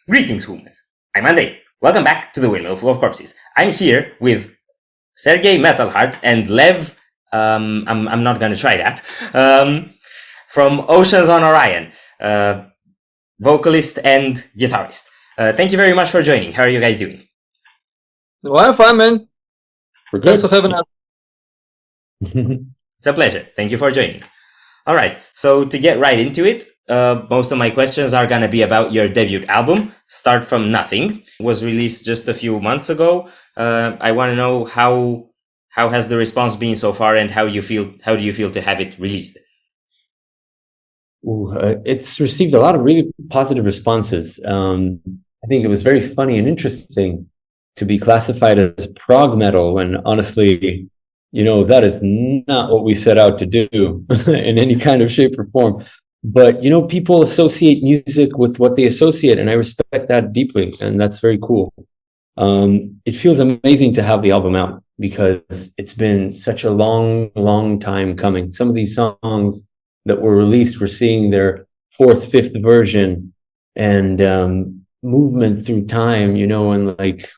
Greetings, humans. I'm Andrei. Welcome back to the Windmill of Corpses. I'm here with Sergei Metalheart and Lev, I'm not gonna try that, from Oceans on Orion, vocalist and guitarist. Thank you very much for joining. How are you guys doing? Well, fine, man. We're good. Thanks for having us. It's a pleasure. Thank you for joining. All right. So to get right into it, most of my questions are going to be about your debut album, Start From Nothing. It was released just a few months ago. I want to know how has the response been so far, and how do you feel to have it released? It's received a lot of really positive responses. I think it was very funny and interesting to be classified as prog metal when honestly, that is not what we set out to do in any kind of shape or form. But, people associate music with what they associate, and I respect that deeply, and that's very cool. It feels amazing to have the album out because it's been such a long, long time coming. Some of these songs that were released, we're seeing their fourth, fifth version and movement through time, and like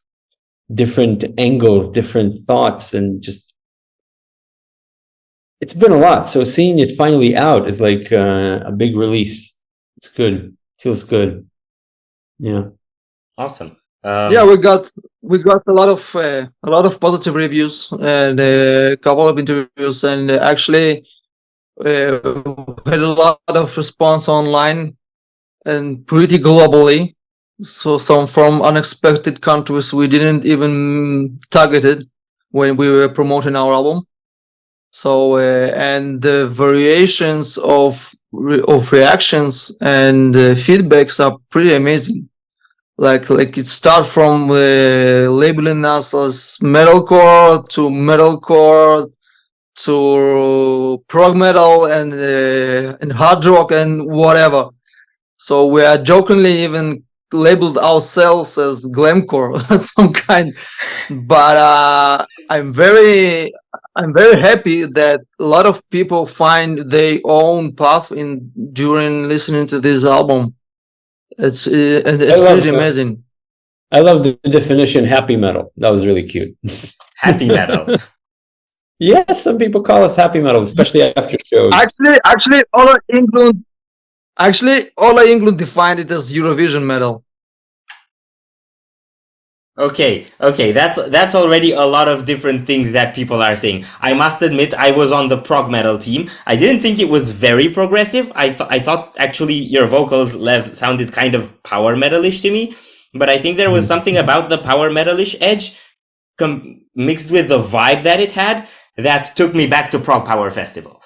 different angles, different thoughts, and just it's been a lot. So seeing it finally out is like a big release. It's good. Feels good. Yeah. Awesome. Yeah, we got a lot of positive reviews and a couple of interviews, and actually we had a lot of response online and pretty globally. So some from unexpected countries we didn't even targeted when we were promoting our album. So and the variations of reactions and feedbacks are pretty amazing. Like it starts from labeling us as metalcore to prog metal and hard rock and whatever. So we are jokingly even labeled ourselves as glamcore of some kind. But I'm very happy that a lot of people find their own path during listening to this album. It's pretty amazing. I love the definition happy metal. That was really cute. Happy metal. Yes, some people call us happy metal, especially after shows. Actually, all of England defined it as Eurovision metal. Okay, that's already a lot of different things that people are saying. I must admit, I was on the prog metal team. I didn't think it was very progressive. I thought actually your vocals, Lev, sounded kind of power metalish to me. But I think there was something about the power metalish edge mixed with the vibe that it had that took me back to Prog Power Festival.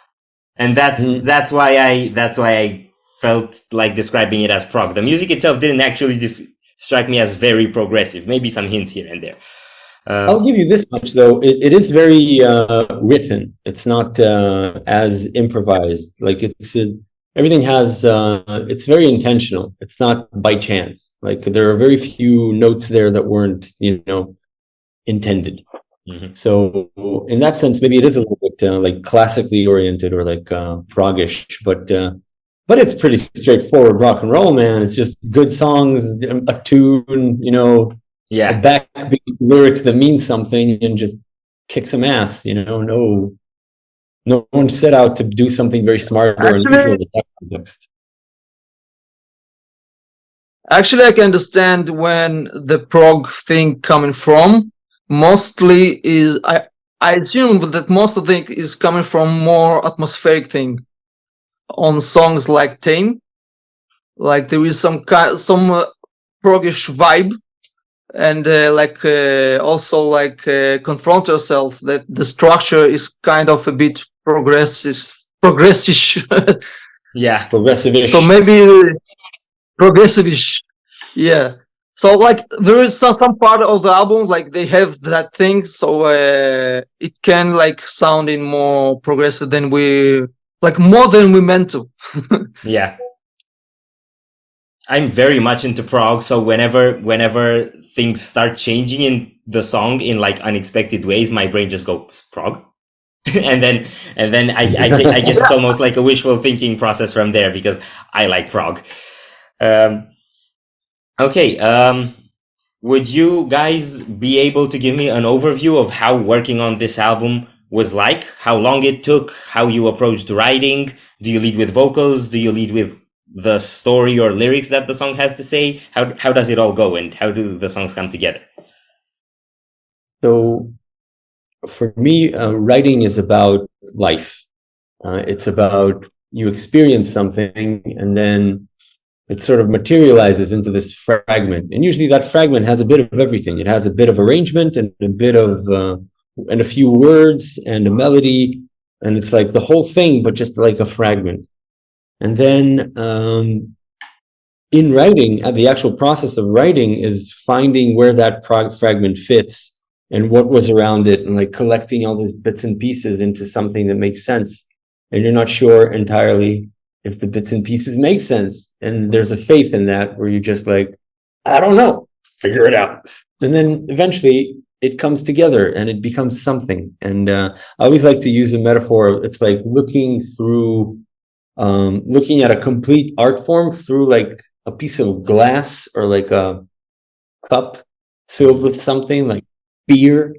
And that's why I felt like describing it as prog. The music itself didn't actually strike me as very progressive. Maybe some hints here and there. I'll give you this much though. It is very written. It's not as improvised. Like everything has. It's very intentional. It's not by chance. Like there are very few notes there that weren't, intended. Mm-hmm. So in that sense, maybe it is a little bit like classically oriented or like proggish, but it's pretty straightforward rock and roll, man. It's just good songs, a tune, a backbeat lyrics that mean something, and just kick some ass. No one set out to do something very smart or unusual in that context. Actually, I can understand when the prog thing coming from. Mostly is I assume that most of it is coming from more atmospheric thing. On songs like Tame, like there is some proggish vibe, and also Confront Yourself, that the structure is kind of a bit progressive. Yeah, progressive-ish. So maybe progressive-ish. Yeah. So there is some part of the album they have that thing, so it can sound in more progressive than more than we meant to. Yeah. I'm very much into prog, so whenever things start changing in the song in unexpected ways, my brain just goes prog. and then I guess it's almost like a wishful thinking process from there, because I like prog. Okay, would you guys be able to give me an overview of how working on this album was like? How long it took? How you approached writing? Do you lead with vocals? Do you lead with the story or lyrics that the song has to say? How does it all go, and how do the songs come together? So for me, writing is about life. It's about you experience something and then it sort of materializes into this fragment. And usually that fragment has a bit of everything. It has a bit of arrangement and a bit of, and a few words and a melody. And it's like the whole thing, but just like a fragment. And then, in writing, the actual process of writing is finding where that fragment fits and what was around it, and like collecting all these bits and pieces into something that makes sense. And you're not sure entirely if the bits and pieces make sense. And there's a faith in that where you're just like, I don't know, figure it out. And then eventually it comes together and it becomes something. And I always like to use a metaphor. It's like looking at a complete art form through like a piece of glass or like a cup filled with something like beer.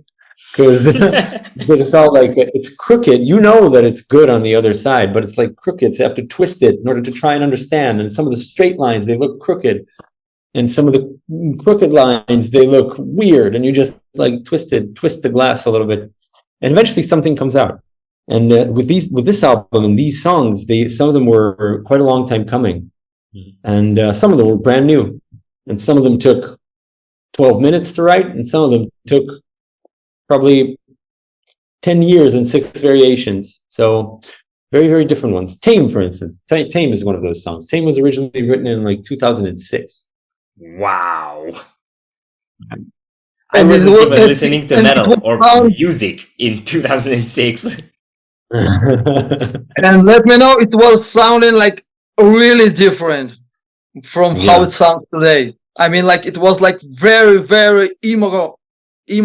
Because it's all like, it's crooked. You know that it's good on the other side, but it's like crooked. So you have to twist it in order to try and understand. And some of the straight lines, they look crooked. And some of the crooked lines, they look weird. And you just like twist the glass a little bit. And eventually something comes out. And with this album and these songs, some of them were quite a long time coming. And some of them were brand new. And some of them took 12 minutes to write. And some of them took probably 10 years and 6 variations. So very, very different ones. Tame, for instance. Tame is one of those songs. Tame was originally written in like 2006. Wow. I wasn't even listening to metal or music in 2006. And let me know, it was sounding like really different from how it sounds today. I mean, like it was like very, very emo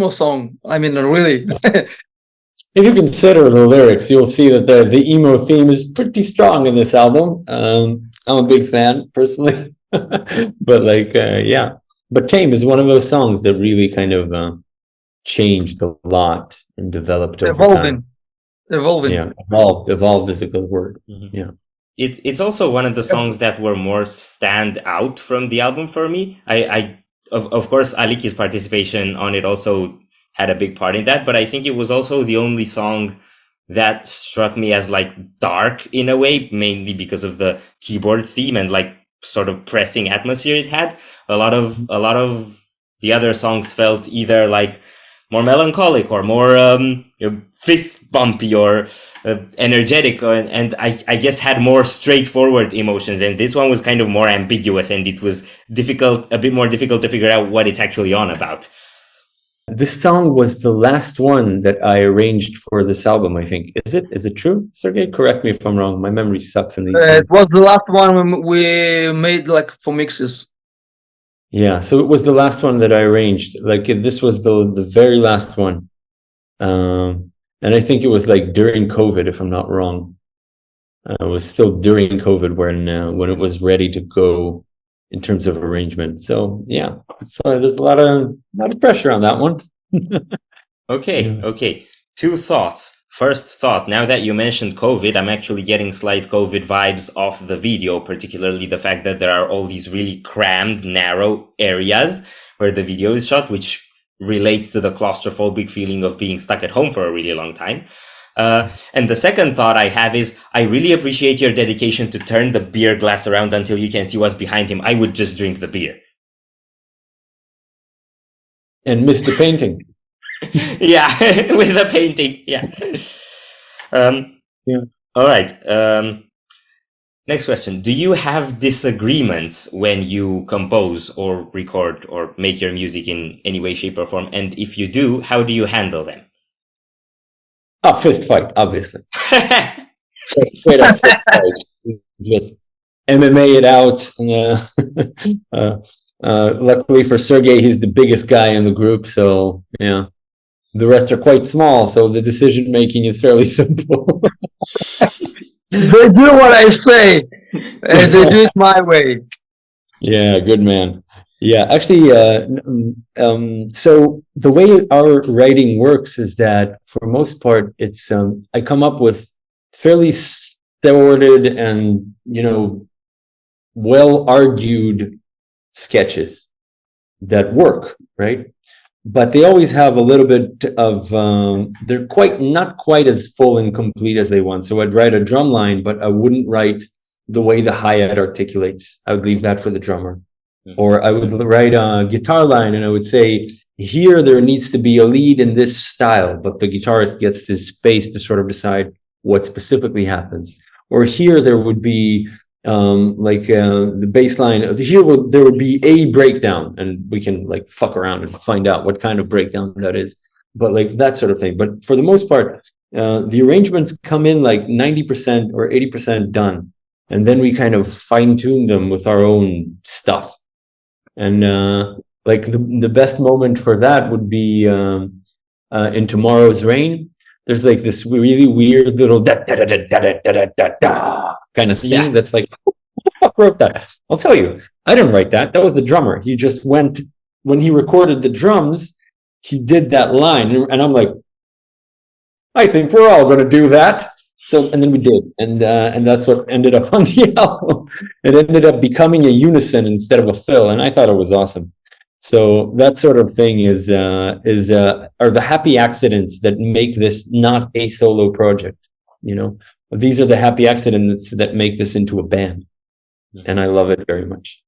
song. I mean, really. If you consider the lyrics, you'll see that the emo theme is pretty strong in this album. I'm a big fan personally, but like, yeah. But Tame is one of those songs that really kind of changed a lot and developed over time. Evolving. Yeah, evolved is a good word. Mm-hmm. Yeah. It's also one of the songs that were more stand out from the album for me. Of course, Aliki's participation on it also had a big part in that, but I think it was also the only song that struck me as like dark in a way, mainly because of the keyboard theme and like sort of pressing atmosphere it had. A lot of the other songs felt either like more melancholic or more fist bumpy or energetic, and I guess had more straightforward emotions. And this one was kind of more ambiguous, and it was a bit more difficult to figure out what it's actually on about. This song was the last one that I arranged for this album, I think. Is it true, Sergei? Correct me if I'm wrong. My memory sucks in these things. It was the last one we made like for mixes. Yeah, so it was the last one that I arranged. Like this was the very last one. And I think it was like during COVID, if I'm not wrong. It was still during COVID when it was ready to go in terms of arrangement. So yeah, there's a lot of pressure on that one. Okay. 2 thoughts. First thought, now that you mentioned COVID, I'm actually getting slight COVID vibes off the video, particularly the fact that there are all these really crammed, narrow areas where the video is shot, which relates to the claustrophobic feeling of being stuck at home for a really long time. And the second thought I have is, I really appreciate your dedication to turn the beer glass around until you can see what's behind him. I would just drink the beer. And miss the painting. Yeah, with the painting. Yeah. Yeah. All right. Next question. Do you have disagreements when you compose or record or make your music in any way, shape, or form? And if you do, how do you handle them? Fist fight, obviously. Straight up fist fight. Just MMA it out. Luckily for Sergei, he's the biggest guy in the group, so yeah. The rest are quite small, so the decision making is fairly simple. They do what I say, and they do it my way. Yeah, good man. Yeah, actually, so the way our writing works is that for most part, it's I come up with fairly sorted and well argued sketches that work, right? But they always have a little bit of they're not quite as full and complete as they want. So I'd write a drum line, but I wouldn't write the way the hi-hat articulates. I would leave that for the drummer. Or I would write a guitar line and I would say, here there needs to be a lead in this style, but the guitarist gets this space to sort of decide what specifically happens. Or here there would be the bass line. There would be a breakdown, and we can like fuck around and find out what kind of breakdown that is. But like that sort of thing. But for the most part, the arrangements come in like 90% or 80% done. And then we kind of fine tune them with our own stuff. And like the best moment for that would be in Tomorrow's Rain. There's like this really weird little da da da da da da da da da kind of thing that's like, who the fuck wrote that? I'll tell you, I didn't write that. That was the drummer. He just went, when he recorded the drums, he did that line. And I'm like, I think we're all going to do that. So, and then we did, and that's what ended up on the album. It ended up becoming a unison instead of a fill, and I thought it was awesome. So that sort of thing are the happy accidents that make this not a solo project. These are the happy accidents that make this into a band, and I love it very much.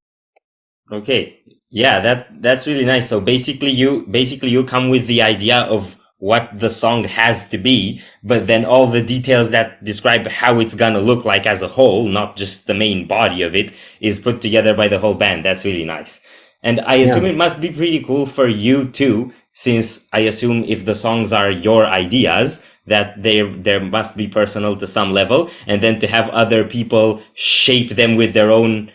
Okay, yeah, that's really nice. So basically, you come with the idea of what the song has to be, but then all the details that describe how it's gonna look like as a whole, not just the main body of it, is put together by the whole band. That's really nice. And I assume it must be pretty cool for you too, since I assume if the songs are your ideas, that there must be personal to some level, and then to have other people shape them with their own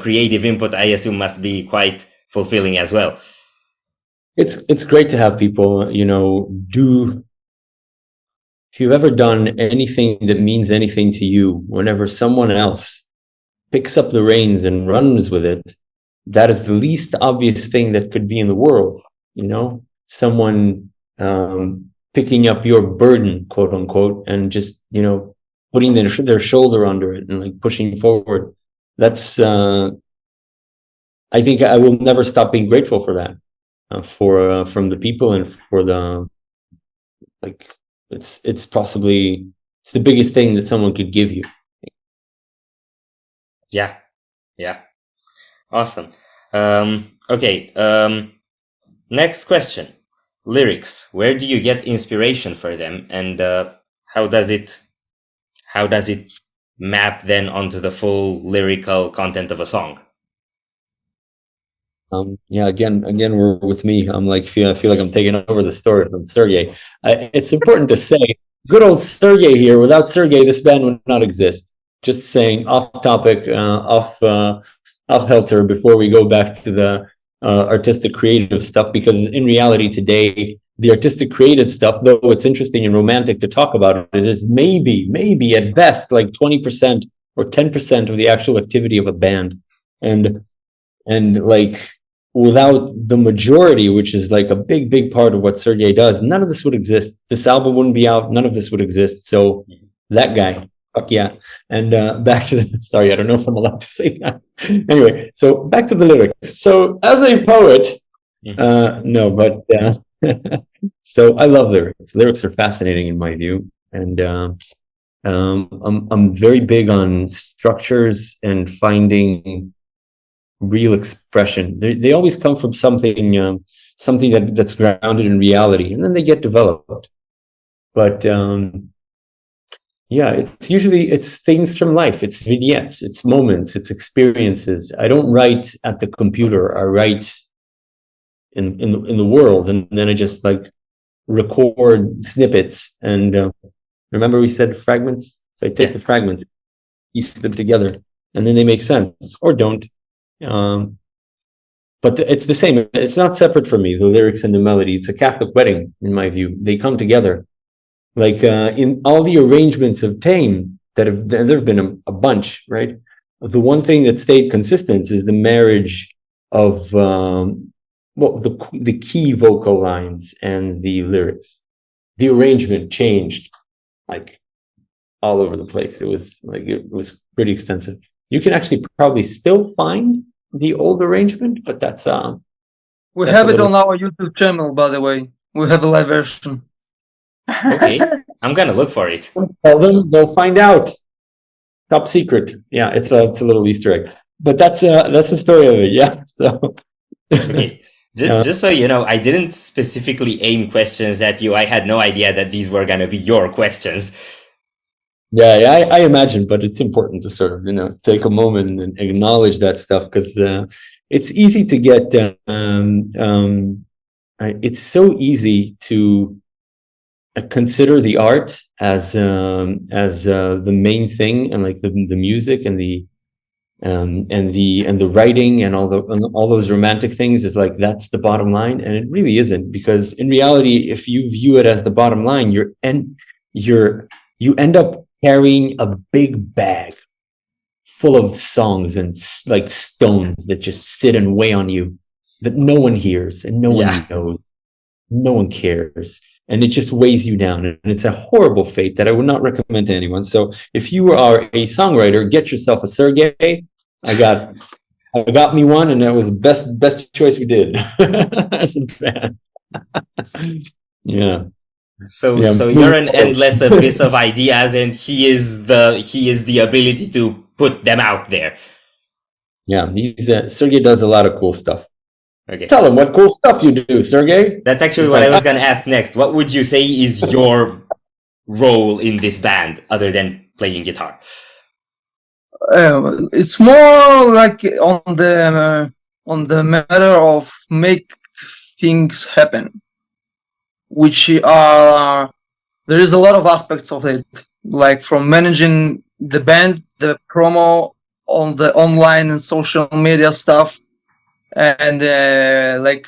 creative input, I assume must be quite fulfilling as well. It's great to have people, do. If you've ever done anything that means anything to you, whenever someone else picks up the reins and runs with it, that is the least obvious thing that could be in the world. Someone picking up your burden, quote unquote, and just putting their shoulder under it and like pushing forward. That's I think I will never stop being grateful for that. From the people and for the it's the biggest thing that someone could give you. Yeah, awesome. Okay, next question. Lyrics. Where do you get inspiration for them, and how does it map then onto the full lyrical content of a song? Again, we're with me. I feel like I'm taking over the story from Sergei. It's important to say, good old Sergei here. Without Sergei, this band would not exist. Just saying, off topic, off helter, before we go back to the artistic creative stuff, because in reality today, the artistic creative stuff, though it's interesting and romantic to talk about it, is maybe at best like 20% or 10% of the actual activity of a band, and like, without the majority, which is like a big part of what Sergei does, none of this would exist. This album wouldn't be out. None of this would exist. So that guy, fuck yeah. And back to sorry, I don't know if I'm allowed to say that. Anyway, so back to the lyrics. So as a poet, no, but so I love lyrics. Lyrics are fascinating in my view, and I'm very big on structures and finding real expression. They always come from something that's grounded in reality, and then they get developed. But it's things from life. It's vignettes, it's moments, it's experiences. I don't write at the computer. I write in the world, and then I just like record snippets. And remember we said fragments? So I take the fragments, piece them together, and then they make sense or don't. But it's the same. It's not separate from me, the lyrics and the melody. It's a Catholic wedding, in my view. They come together. Like in all the arrangements of Tame, there have been a bunch, right? The one thing that stayed consistent is the marriage of the key vocal lines and the lyrics. The arrangement changed like all over the place. It was pretty extensive. You can actually probably still find the old arrangement, but we have it on our YouTube channel, by the way. We have a live version. Okay, I'm gonna look for it. Tell them, they'll find out. Top secret. Yeah, it's a little Easter egg. But that's the story of it. Yeah. So Okay. Just so you know, I didn't specifically aim questions at you. I had no idea that these were gonna be your questions. Yeah, I imagine, but it's important to sort of, take a moment and acknowledge that stuff, because it's easy to get, it's so easy to consider the art as the main thing, and like the music and the writing and all those romantic things is like, that's the bottom line, and it really isn't, because in reality, if you view it as the bottom line, you end up carrying a big bag full of songs and like stones that just sit and weigh on you, that no one hears and no one knows, no one cares, and it just weighs you down, and it's a horrible fate that I would not recommend to anyone. So if you are a songwriter, get yourself a Sergei. I got me one, and that was the best choice we did as a band. Yeah. So you're an endless abyss of ideas, and he is the ability to put them out there. Yeah, Sergei does a lot of cool stuff. Okay. Tell him what cool stuff you do, Sergei. That's actually what I was going to ask next. What would you say is your role in this band, other than playing guitar? It's more like on the matter of make things happen, which are, there is a lot of aspects of it, like from managing the band, the promo on the online and social media stuff, and like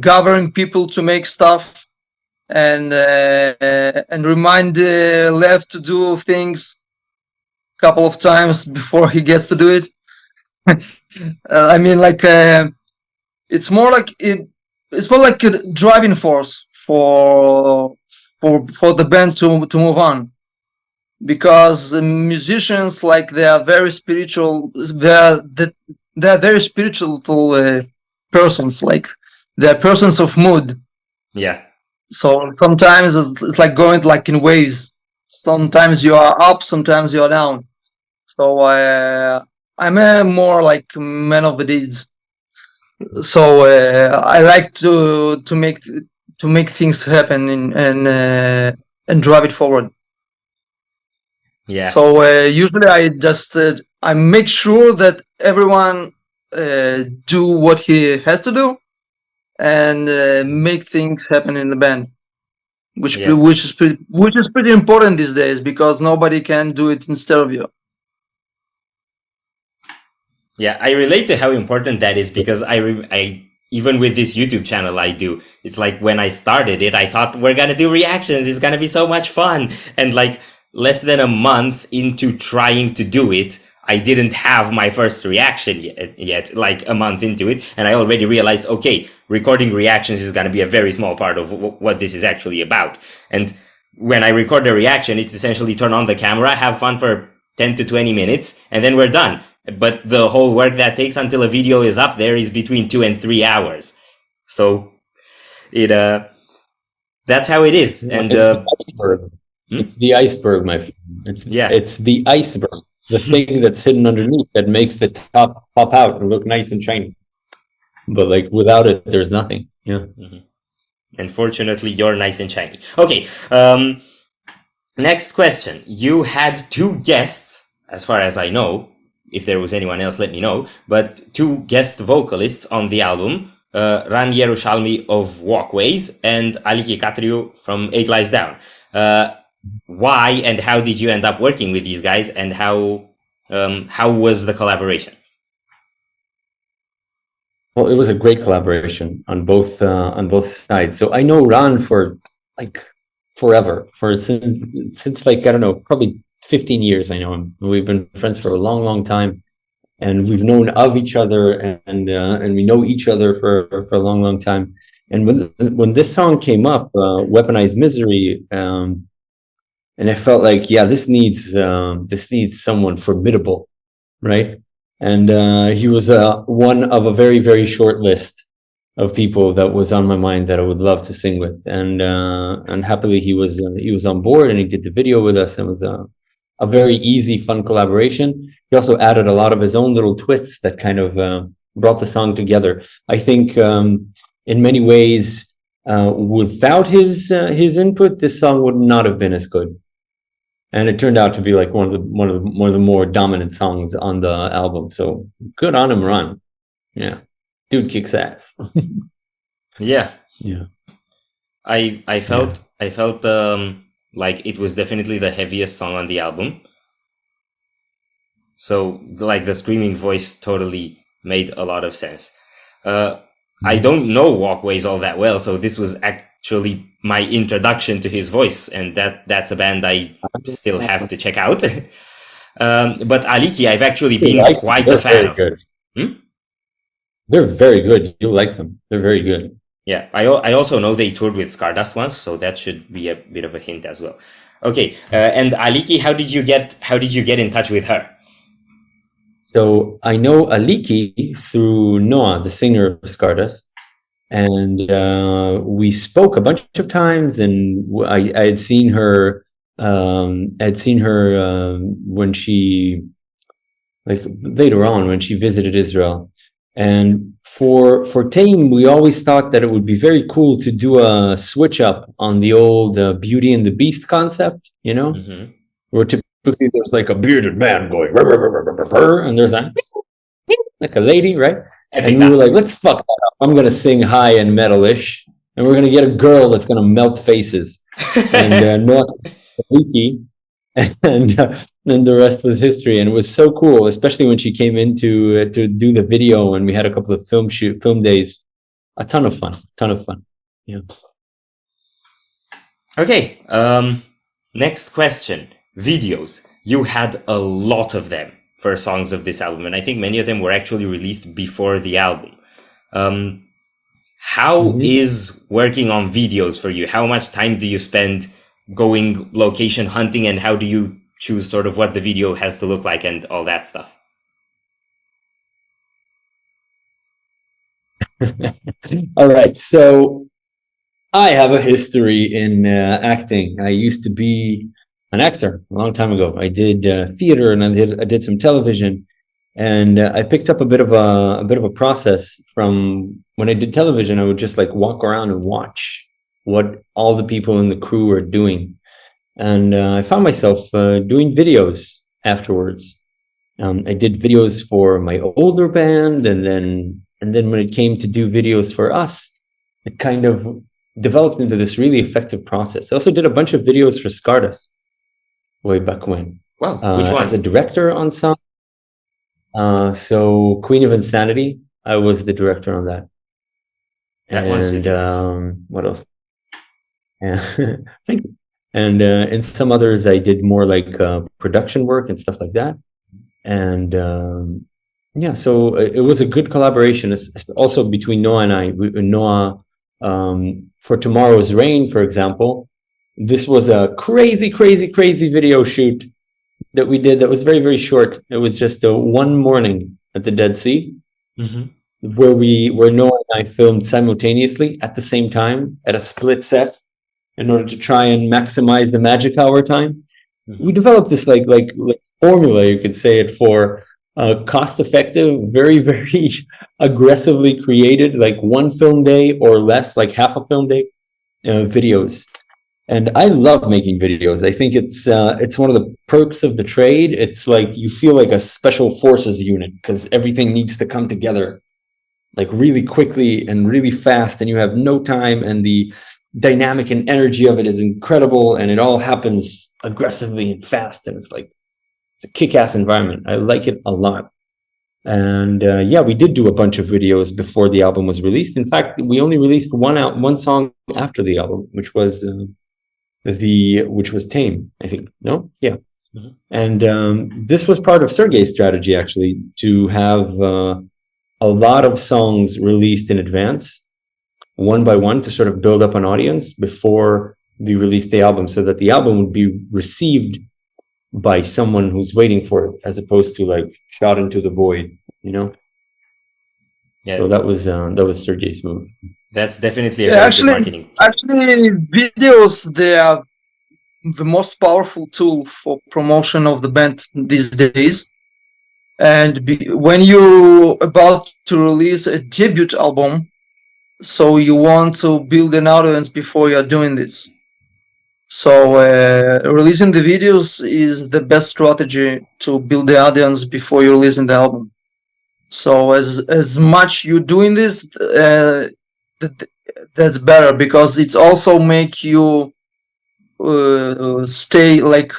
gathering people to make stuff, and remind Lev to do things a couple of times before he gets to do it. I mean, like it's more like a driving force for the band to move on, because musicians, like, they are very spiritual. They're very spiritual persons. Like, they're persons of mood. Yeah. So sometimes it's like going like in waves. Sometimes you are up, sometimes you are down. So I'm a more like man of the deeds. So I like to make things happen and drive it forward. Yeah. So usually I make sure that everyone do what he has to do, and make things happen in the band, which is pretty important these days, because nobody can do it instead of you. Yeah, I relate to how important that is, because I even with this YouTube channel I do, it's like when I started it, I thought we're gonna do reactions, it's gonna be so much fun, and like less than a month into trying to do it, I didn't have my first reaction yet, like a month into it, and I already realized, okay, recording reactions is gonna be a very small part of what this is actually about. And when I record a reaction, it's essentially turn on the camera, have fun for 10 to 20 minutes, and then we're done. But the whole work that takes until a video is up there is between 2 and 3 hours. So that's how it is. And it's the iceberg. It's the iceberg, my friend. It's the iceberg. It's the thing that's hidden underneath that makes the top pop out and look nice and shiny. But like without it, there's nothing. Yeah. Mm-hmm. Unfortunately, you're nice and shiny. Okay. Next question. You had 2 guests, as far as I know. If there was anyone else, let me know. But 2 guest vocalists on the album, Ran Yerushalmi of Walkways and Aliki Katriu from 8 Lies Down. Why and how did you end up working with these guys, and how was the collaboration? Well, it was a great collaboration on both sides. So I know Ran for like forever, since like, I don't know, probably 15 years. I know him. We've been friends for a long, long time. and we've known of each other, and we know each other for a long time. And when this song came up, Weaponized Misery, and I felt like, yeah, this needs someone formidable, right? And he was one of a very, very short list of people that was on my mind that I would love to sing with. And happily he was on board, and he did the video with us, and it was a very easy, fun collaboration. He also added a lot of his own little twists that kind of brought the song together. I think in many ways, without his input, this song would not have been as good. And it turned out to be like one of the more dominant songs on the album. So good on him, Ron. Yeah, dude kicks ass. Yeah. I felt like it was definitely the heaviest song on the album. So like the screaming voice totally made a lot of sense. I don't know Walkways all that well, so this was actually my introduction to his voice, and that's a band I still have to check out. But Aliki, I've actually been quite a fan of. Good. They're very good. You like them. They're very good. Yeah, I also know they toured with Stardust once, so that should be a bit of a hint as well. Okay, and Aliki, how did you get in touch with her? So I know Aliki through Noah, the singer of Stardust, and we spoke a bunch of times. And I had seen her. When she, like later on, when she visited Israel. And for Tame, we always thought that it would be very cool to do a switch up on the old Beauty and the Beast concept, you know, where typically there's like a bearded man going, rah, rah, rah, rah, rah, rah, and there's like a lady, right? And we were like, let's fuck that up. I'm gonna sing high and metalish, and we're gonna get a girl that's gonna melt faces, and not Wiki. And then the rest was history, and it was so cool, especially when she came in to do the video, and we had a couple of film days. A ton of fun. Yeah. Okay. Next question. Videos. You had a lot of them for songs of this album, and I think many of them were actually released before the album. How is working on videos for you? How much time do you spend going location hunting, and how do you choose sort of what the video has to look like and all that stuff? All right. So I have a history in acting. I used to be an actor a long time ago. I did theater, and I did some television, and I picked up a bit of a process from when I did television. I would just like walk around and watch what all the people in the crew were doing. And I found myself doing videos afterwards. I did videos for my older band, and then when it came to do videos for us, it kind of developed into this really effective process. I also did a bunch of videos for Stardust way back when. Wow, which ones? As a director on some. So Queen of Insanity, I was the director on that. And what else? Yeah, thank you. And in some others, I did more like production work and stuff like that. And yeah, so it was a good collaboration, also between Noah and I. Noah, for Tomorrow's Rain, for example, this was a crazy video shoot that we did that was very, very short. It was just one morning at the Dead Sea, where Noah and I filmed simultaneously at the same time at a split set, in order to try and maximize the magic hour time. We developed this like formula, you could say it, for cost-effective, very, very aggressively created, like one film day or less, like half a film day videos. And I love making videos. I think it's one of the perks of the trade. It's like you feel like a special forces unit, because everything needs to come together like really quickly and really fast, and you have no time, and the dynamic and energy of it is incredible, and it all happens aggressively and fast, and it's a kick-ass environment. I like it a lot. And yeah, we did do a bunch of videos before the album was released. In fact, we only released one song after the album, which was Tame, I think. No? Yeah. And this was part of Sergei's strategy, actually, to have a lot of songs released in advance, one by one, to sort of build up an audience before we released the album, so that the album would be received by someone who's waiting for it, as opposed to like shot into the void, you know? Yeah. So that was Sergei's move. That's definitely a very good marketing. Actually, videos, they are the most powerful tool for promotion of the band these days. And when you're about to release a debut album, so you want to build an audience before you're doing this. So releasing the videos is the best strategy to build the audience before you're releasing the album. So as much you're doing this, that's better, because it's also make you stay like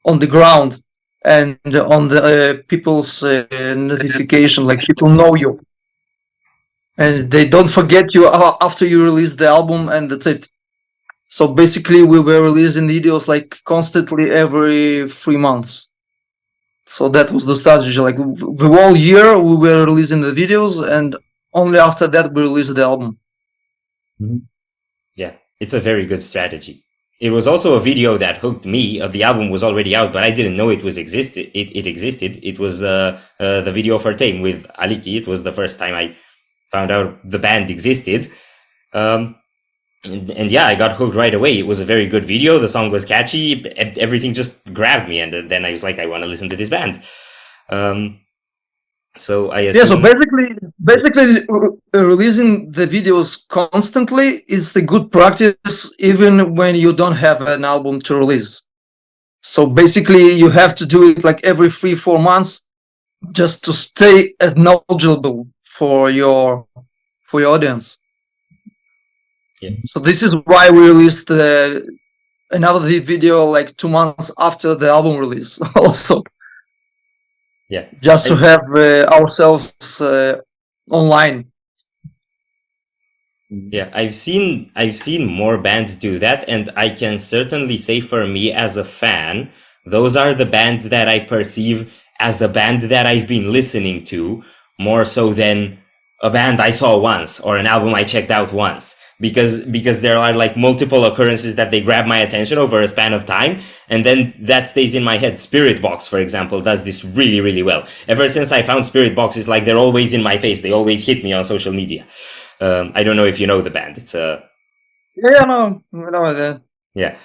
on the ground and on the people's notification, like people know you and they don't forget you after you release the album, and that's it. So basically we were releasing videos like constantly every 3 months. So that was the strategy. Like the whole year we were releasing the videos, and only after that we released the album. Yeah, it's a very good strategy. It was also a video that hooked me. The album was already out, but I didn't know it existed. It existed. It was the video for Tame with Aliki. It was the first time I found out the band existed. And yeah, I got hooked right away. It was a very good video. The song was catchy. Everything just grabbed me. And then I was like, I want to listen to this band. So I assume... Yeah, so basically releasing the videos constantly is the good practice, even when you don't have an album to release. So basically you have to do it like every 3-4 months, just to stay knowledgeable for your audience. Yeah. So this is why we released another video like 2 months after the album release also. Yeah. Just to have ourselves online. Yeah, I've seen more bands do that, and I can certainly say for me as a fan, those are the bands that I perceive as the band that I've been listening to more so than a band I saw once or an album I checked out once. Because there are like multiple occurrences that they grab my attention over a span of time, and then that stays in my head. Spirit Box, for example, does this really, really well. Ever since I found Spirit Box, it's like they're always in my face. They always hit me on social media. I don't know if you know the band. It's a... Yeah, no, I know that. Yeah.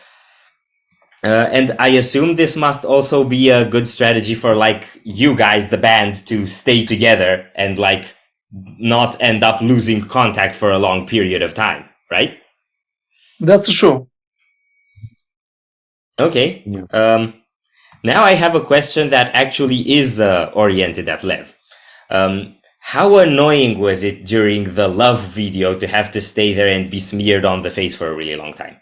And I assume this must also be a good strategy for like you guys, the band, to stay together and like not end up losing contact for a long period of time, right? That's true. Okay. Yeah. Now I have a question that actually is oriented at Lev. How annoying was it during the Love video to have to stay there and be smeared on the face for a really long time?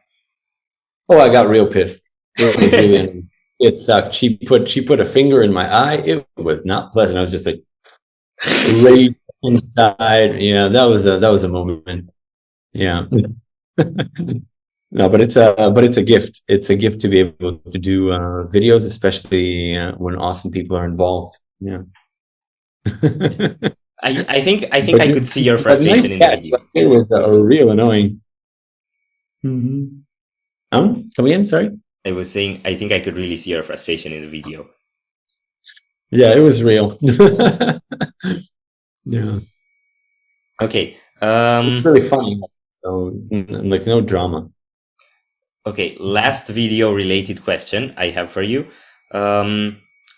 Oh, I got real pissed. It was really, it sucked. She put a finger in my eye. It was not pleasant. I was just like rage inside. Yeah, that was a moment. Yeah. No, but it's a gift. It's a gift to be able to do videos, especially when awesome people are involved. Yeah. I think I could see your frustration in the video. It was real annoying. Mm-hmm. Come again? Sorry. I was saying I think I could really see your frustration in the video. Yeah, it was real. Yeah. Okay. It's really funny. So like no drama. Okay, last video related question I have for you.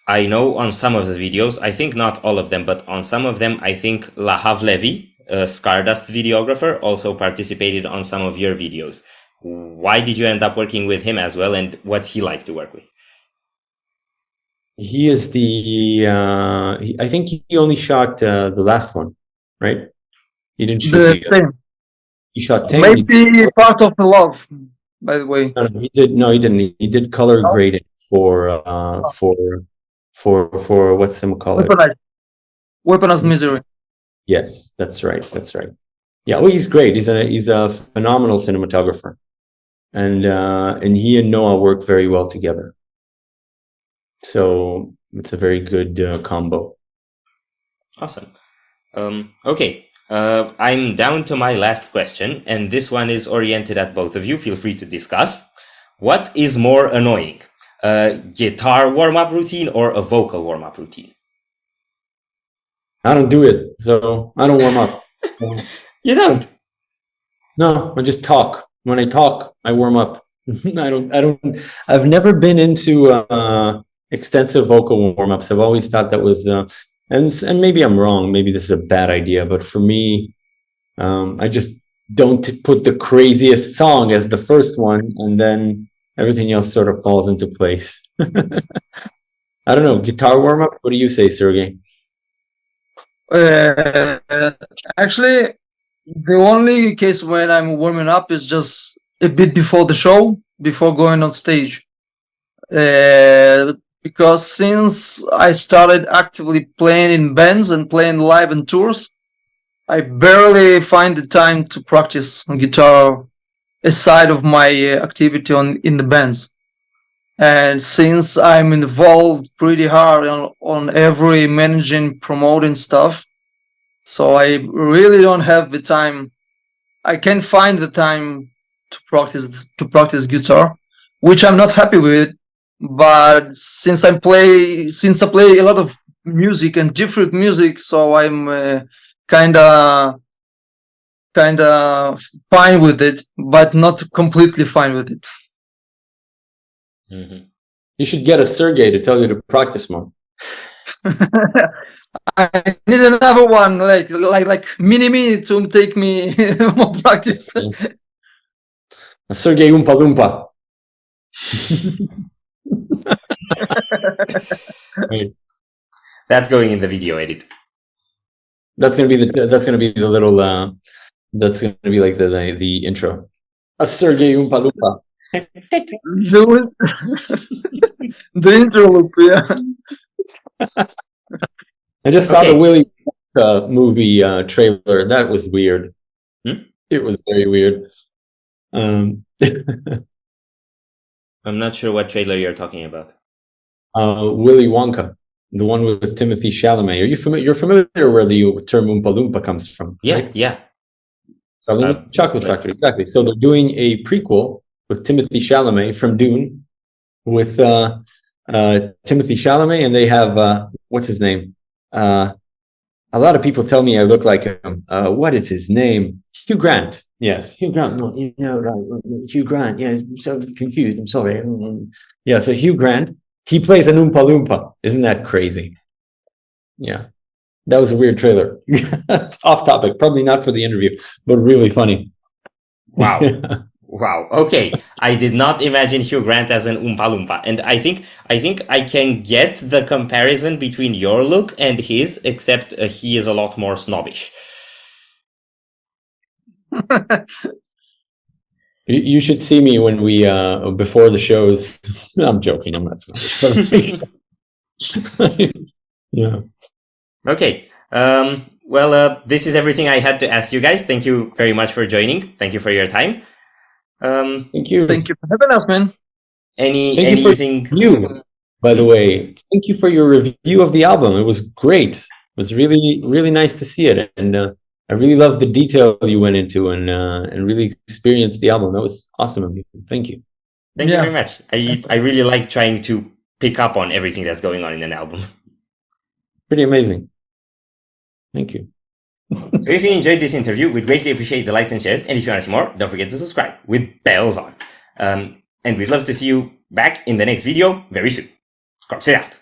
I know on some of the videos, I think not all of them, but on some of them, I think Lahav Levi, Skardust's videographer, also participated on some of your videos. Why did you end up working with him as well, and what's he like to work with? He is I think he only shot the last one, right? He didn't shoot he shot 10. Maybe part of the Love, by the way. No, he didn't. He did color grading for what's them call it? Weaponized Misery. Yes, that's right. Yeah, well, he's great. He's a phenomenal cinematographer, and he and Noah work very well together. So it's a very good combo. Awesome. Okay. I'm down to my last question, and this one is oriented at both of you. Feel free to discuss. What is more annoying? A guitar warm-up routine or a vocal warm-up routine? I don't do it, so I don't warm up. You don't? No, I just talk. When I talk, I warm up. I've never been into extensive vocal warm-ups. I've always thought that was and maybe I'm wrong, maybe this is a bad idea, but for me, I just don't put the craziest song as the first one, and then everything else sort of falls into place. I don't know, guitar warm-up, what do you say, Sergei? Actually, the only case when I'm warming up is just a bit before the show, before going on stage. Because since I started actively playing in bands and playing live and tours, I barely find the time to practice on guitar aside of my activity in the bands. And since I'm involved pretty hard on every managing, promoting stuff, so I really don't have the time. I can't find the time to practice guitar, which I'm not happy with. But since I play a lot of music and different music, so I'm kinda fine with it, but not completely fine with it. Mm-hmm. You should get a Sergei to tell you to practice more. I need another one, like mini to take me more practice. A Sergei Oompa Loompa. Right. That's going in the video edit. That's gonna be the little that's gonna be like the intro. A Sergei Oompa Loompa. The intro loop, yeah. I just saw the Willy Wonka movie trailer. That was weird. It was very weird. I'm not sure what trailer you're talking about. Willy Wonka, the one with Timothy Chalamet. Are you familiar? You're familiar where the term Oompa Loompa comes from? Yeah, right? yeah. Chocolate Factory, exactly. So they're doing a prequel with Timothy Chalamet from Dune, with Timothy Chalamet, and they have what's his name? A lot of people tell me I look like him. What is his name? Hugh Grant. Yes, Hugh Grant. No, Hugh Grant. Yeah, I'm so confused. I'm sorry. Yeah, so Hugh Grant, he plays an Oompa Loompa. Isn't that crazy? Yeah, that was a weird trailer. It's off topic, probably not for the interview, but really funny. Wow. Wow. Okay. I did not imagine Hugh Grant as an Oompa Loompa. And I think I can get the comparison between your look and his, except he is a lot more snobbish. You should see me when we, before the shows. I'm joking. I'm not snobbish. Yeah. Okay. Well, this is everything I had to ask you guys. Thank you very much for joining. Thank you for your time. Thank you. Thank you for having us, man. Anything? You, by the way, thank you for your review of the album. It was great. It was really, really nice to see it, and I really loved the detail you went into, and really experienced the album. That was awesome of you. Thank you. Thank you very much. I really like trying to pick up on everything that's going on in an album. Pretty amazing. Thank you. So if you enjoyed this interview, we'd greatly appreciate the likes and shares. And if you want to see more, don't forget to subscribe with bells on. And we'd love to see you back in the next video very soon. Corpse out.